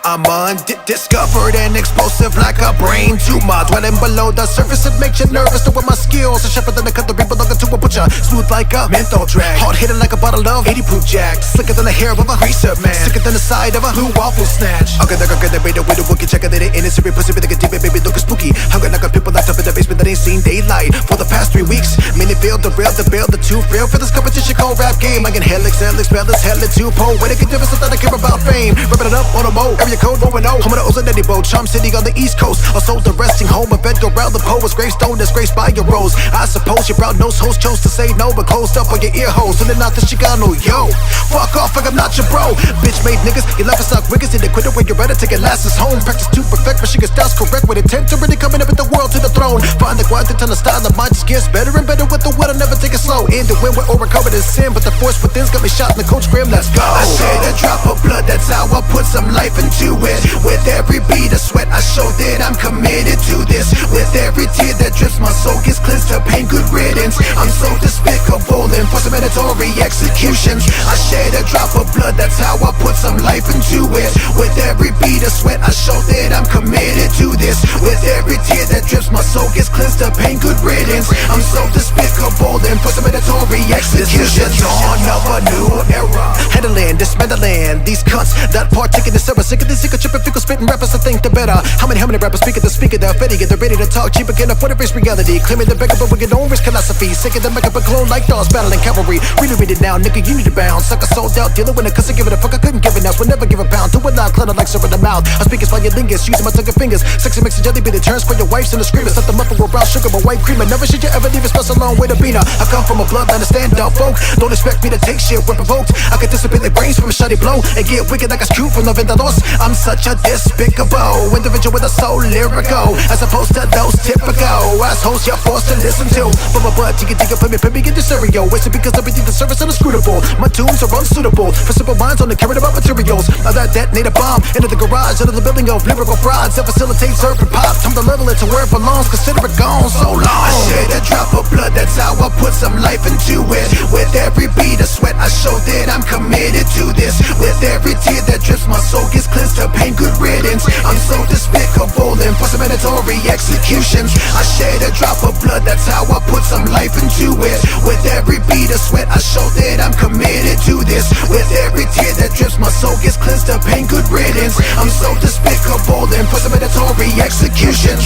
I'm undiscovered and explosive like a brain tumor, dwelling below the surface. It makes you nervous to with my skills. A shepherd than a cut the people looking to a butcher. Smooth like a menthol drag, hard hitting like a bottle of 80 proof jack. Slicker than the hair of a greaser man, sicker than the side of a blue waffle snatch. Okay, they're gonna be the way to wookie. Check it in it's every pussy with a deep baby looking spooky. Hunger like a people locked up in the basement that ain't seen daylight for the past 3 weeks. Many build the real, the build the two real for this competition called rap game. I can hell excel, expel this hell into poetic difference that I care about fame. Ripping it up on a mo, area code 0-0. Home of the Ozaneti boat, Charm City on the East Coast. Also the resting home of Edgar Allan Poe's gravestone that's graced by your rose. I suppose your brown nose host chose to say no, but closed up on your ear holes. So they're not the Chicano, yo. Fuck off, like I'm not your bro. Bitch made niggas, you left us out wiggers. Need to quit it when you're ready to get lasses home. Practice to perfect, but she gets styles correct with intent to really coming up with the world to the throne. Find the quiet, turn the style of mine just gets better and better with the will. I never take it slow. In the wind, we're overcovered in sin, but the force within's got me shot in the coach grim. Let's go. I shed a drop of blood, that's how I put some life into it. With every beat of sweat, I show that I'm committed to this. With every tear that drips, my soul gets cleansed to pain, good riddance. I'm so despicable and for some mandatory executions. I shed a drop of blood, that's how I put some life into it. With every beat of sweat, I show that I'm committed to this. With every tear that drips, my soul gets cleansed to pain, good riddance. I'm so despicable and for some mandatory executions. This is the dawn of a new era. Handling, dismantling these cunts that partake in this era. Sick of these sick of tripping, fickle spitting rappers to think they're better. How many rappers speaking the speaker, they're fitting it, they're ready to talk cheap again, for the face reality. Claiming the backup, but with your own risk philosophy. Sick of the makeup and clone like dogs battling cavalry. Really read it now, nigga, you need to bounce. Sucker sold out, dealing with it, cause I give it a fuck, I couldn't give it else. Will never give a pound to a loud clutter like syrup in the mouth. I speak it while you lingers, using my tongue and fingers. Sexy mix and jelly bean, it turns for your wife's and the screamers. Let the muffin with brown sugar, but white creamer. Never should you ever leave a special long way to be now. I come from a bloodline of stand-up folk. Don't expect me to take shit when provoked. I can dissipate their brains from a shiny blow and get wicked like a screw from the Vendados. I'm such a despicable individual with a soul lyrical, as opposed to those typical assholes you're forced to listen to. From a butt, you can think of put me in the stereo. It's because everything the service is inscrutable. My tunes are unsuitable for simple minds only caring about materials. I that detonate a bomb into the garage, into the building of lyrical frauds that facilitates urban pop. Time to level it to where it belongs, consider it gone so long. I shed a drop of blood, that's how I put some life into it. With every beat of sweat, I show that I'm committed to this. With every tear that drips, my soul gets cleansed to pain, good riddance. I'm so despicable and for some mandatory executions. I shed a drop of blood, that's how I put some life into it. With every beat of sweat, I show that I'm committed to this. With every tear that drips, my soul gets cleansed to pain, good riddance. I'm so despicable and for some mandatory executions.